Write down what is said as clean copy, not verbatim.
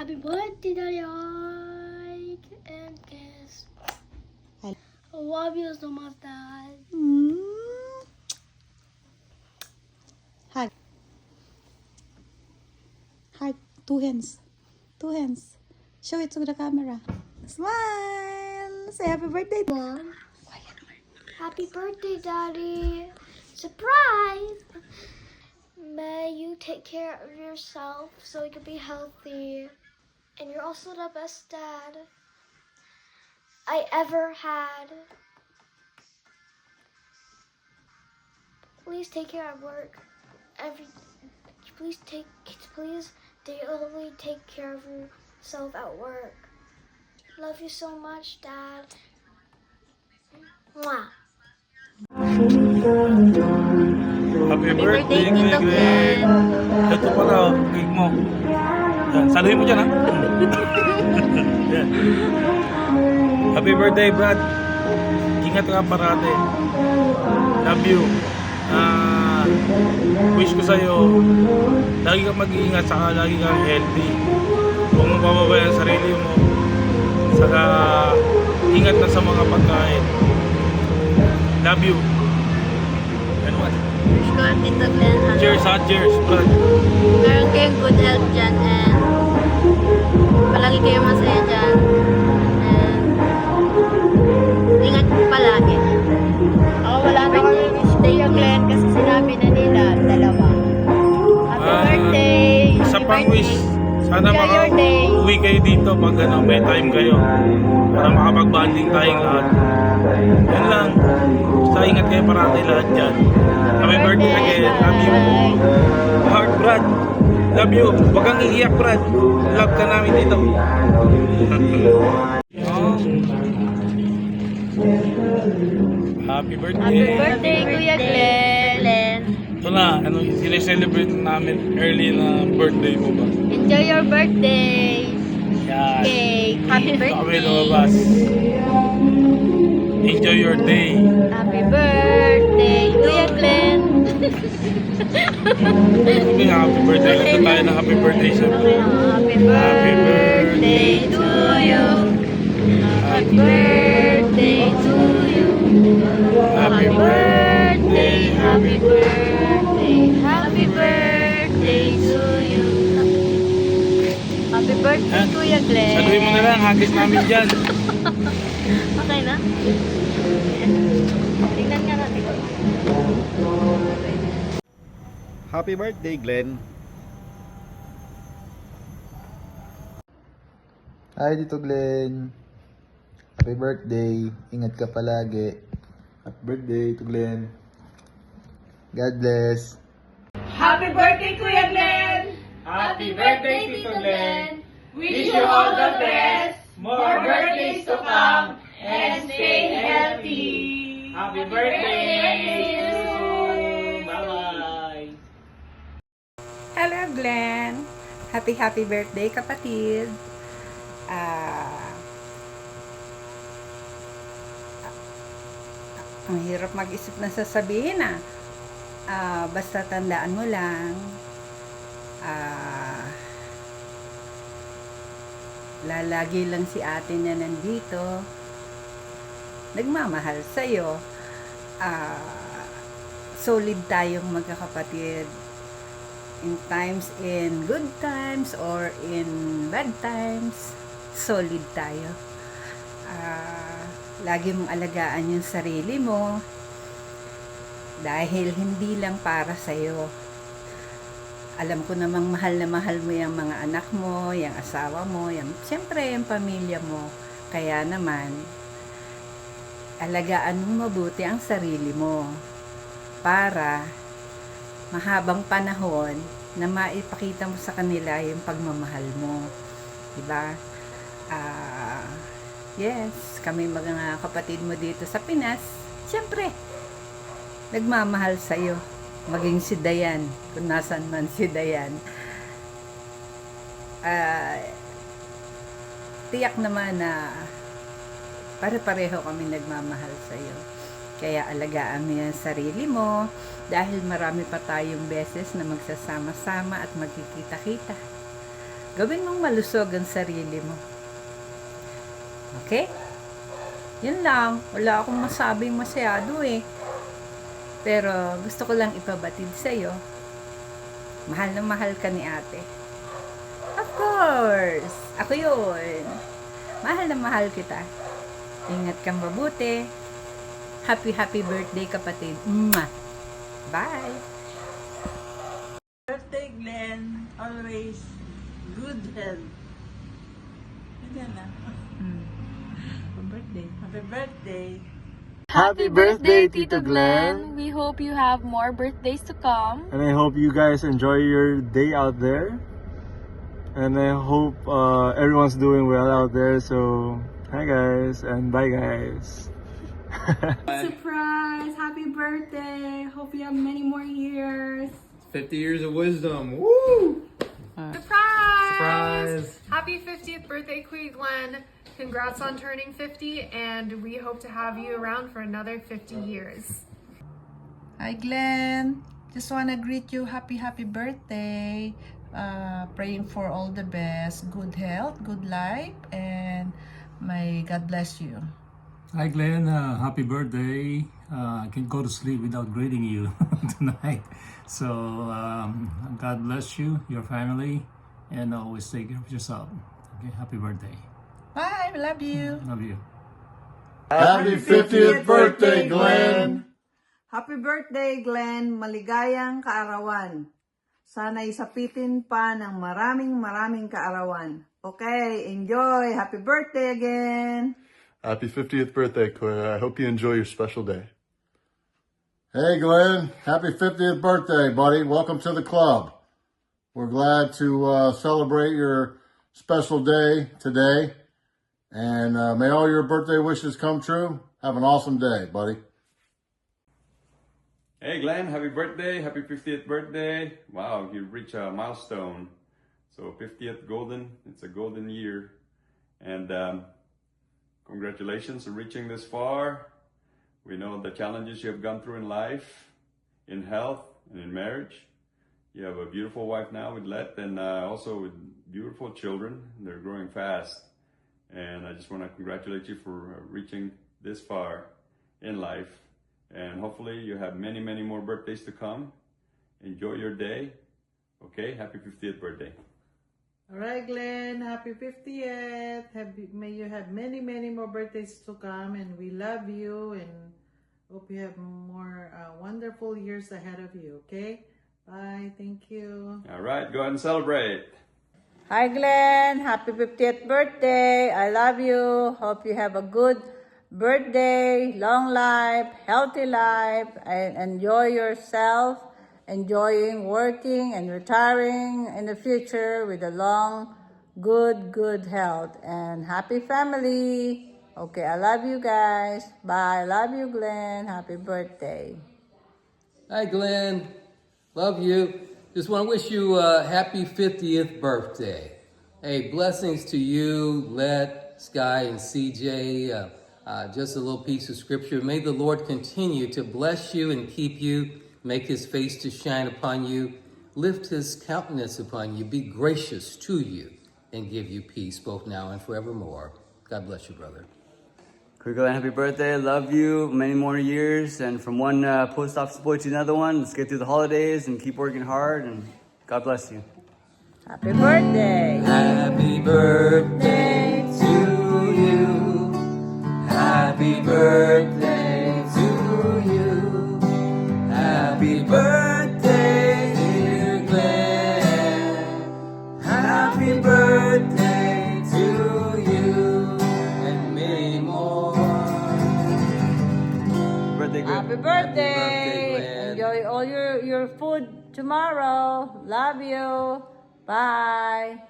Happy birthday, Daddy Ike and kiss. I love you so much, Dad. Hug. Hug. Two hands. Two hands. Show it to the camera. Smile. Say happy birthday, Mom. Happy birthday, Daddy. Surprise! May you take care of yourself so you can be healthy. And you're also the best dad I ever had. Please take care of work. Please daily take care of yourself at work. Love you so much, Dad. Mwah. Happy birthday, Kuya Glenn! Ito pala, cake mo. Yan, saluhin mo dyan, ha? Yan. Happy birthday, Brad. Ingat ka parate. Love you. Wish ko sa'yo, lagi kang mag-iingat, saka lagi kang healthy. Huwag mong pababayaan ang sarili mo. Saka, ingat na sa mga pagkain. Love you. And what? Wish ko at Tito Glenn, Cheers, ha? Cheers, Brad. meron kayong good health dyan and palagi kayo masaya dyan. And ingat palagi. Ako wala na kami wish Tito Glenn kasi sinabi na nila dalawa. Happy birthday! Isa Happy pang birthday. wish. Sana Enjoy your day. uwi kayo dito pag may time kayo. Para makapag-bonding tayong lahat. Yan lang. Basta ingat kayo parati lahat dyan. Happy birthday again. Love you. Heart, Brad. Love you. Huwag kang iiyak, Brad. Love ka namin dito. Happy birthday. Happy birthday, Kuya Glenn. Ito na, sineselebrate namin early na birthday mo ba? Enjoy your birthday. Yan. Cake. Happy Ito kami birthday. lumabas. Enjoy your day. Happy birthday, Kuya Glenn. Sabi nga, happy birthday. Kanta tayo ng happy birthday siya. Happy birthday to you. Happy birthday to you. Happy Happy birthday, happy birthday, happy birthday to you. Happy birthday, Yan. Kuya Glenn. Saluhin mo na lang, hagis namin dyan. Okay na? Tingnan nga natin. Happy birthday, Glenn. Hi dito Glenn. Happy birthday. Ingat ka palagi. Happy birthday to Glenn. God bless. Happy birthday, Kuya Glenn! Happy birthday, Tito Glenn. Wish you all the best, more birthdays to come, and stay healthy. Happy birthday. Bye-bye. Hello, Glenn. Happy birthday, kapatid. Ang hirap mag-isip na sasabihin basta tandaan mo lang, lalagi lang si ate niya nandito, nagmamahal sa'yo, solid tayong magkakapatid. In good times or in bad times, solid tayo. Lagi mong alagaan yung sarili mo dahil hindi lang para sa'yo. Alam ko namang mahal na mahal mo yung mga anak mo, yung asawa mo, siyempre yung pamilya mo. Kaya naman, alagaan mong mabuti ang sarili mo para mahabang panahon na maipakita mo sa kanila yung pagmamahal mo. Diba? Yes, kami mga kapatid mo dito sa Pinas, siyempre, nagmamahal sa'yo. Maging si Dayan, kung nasan man si Dayan. Tiyak naman na pare-pareho kami nagmamahal sa'yo. Kaya alagaan mo yung sarili mo dahil marami pa tayong beses na magsasama-sama at magkikita-kita. Gawin mong malusog ang sarili mo. Okay? Yun lang. Wala akong masabing masyado eh. Pero gusto ko lang ipabatid sa'yo. Mahal na mahal ka ni ate. Of course! Ako yun. Mahal na mahal kita. Ingat kang mabuti. Happy birthday kapatid. Mwah! Bye! Birthday, Glenn. Always good health. Ganyan na. Happy birthday. Happy birthday. Happy birthday, Tito Glenn! We hope you have more birthdays to come. And I hope you guys enjoy your day out there. And I hope everyone's doing well out there. So, hi guys, and bye guys. Surprise! Happy birthday! Hope you have many more years. 50 years of wisdom. Woo! Surprise! Surprise! Happy 50th birthday, Queen Glenn. Congrats on turning 50, and we hope to have you around for another 50 years. Hi Glenn! Just wanna greet you happy birthday. Praying for all the best, good health, good life, and may God bless you. Hi Glenn, happy birthday. I can go to sleep without greeting you tonight. So God bless you, your family, and always take care of yourself. Okay, happy birthday. Bye! Love you! Love you. Happy 50th birthday, Glenn! Happy birthday, Glenn. Maligayang kaarawan. Sana'y sapitin pa ng maraming kaarawan. Okay, enjoy. Happy birthday again. Happy 50th birthday, Quinn. I hope you enjoy your special day. Hey, Glenn. Happy 50th birthday, buddy. Welcome to the club. We're glad to celebrate your special day today. And may all your birthday wishes come true. Have an awesome day, buddy. Hey Glenn, happy birthday, happy 50th birthday. Wow, you reached a milestone. So 50th golden, it's a golden year. And congratulations on reaching this far. We know the challenges you have gone through in life, in health, and in marriage. You have a beautiful wife now with Let, and also with beautiful children. They're growing fast. And I just want to congratulate you for reaching this far in life. And hopefully you have many more birthdays to come. Enjoy your day. Okay, happy 50th birthday. All right, Glenn. Happy 50th. May you have many more birthdays to come. And we love you. And hope you have more wonderful years ahead of you. Okay? Bye. Thank you. All right, go ahead and celebrate. Hi Glenn! Happy 50th birthday! I love you. Hope you have a good birthday, long life, healthy life, and enjoy yourself, enjoying working and retiring in the future with a long, good health. And happy family! Okay, I love you guys. Bye. Love you, Glenn. Happy birthday. Hi, Glenn. Love you. Just want to wish you a happy 50th birthday. Hey, blessings to you, Let, Sky, and CJ. Just a little piece of scripture. May the Lord continue to bless you and keep you, make his face to shine upon you, lift his countenance upon you, be gracious to you, and give you peace both now and forevermore. God bless you, brother. Quick Glenn, happy birthday. Love you. Many more years. And from one post office boy to another one, let's get through the holidays and keep working hard. And God bless you. Happy birthday. Happy birthday to you. Happy birthday to you. Happy birthday, dear Glenn. Happy birthday to you. And many more. Happy birthday! Enjoy all your food tomorrow. Love you. Bye.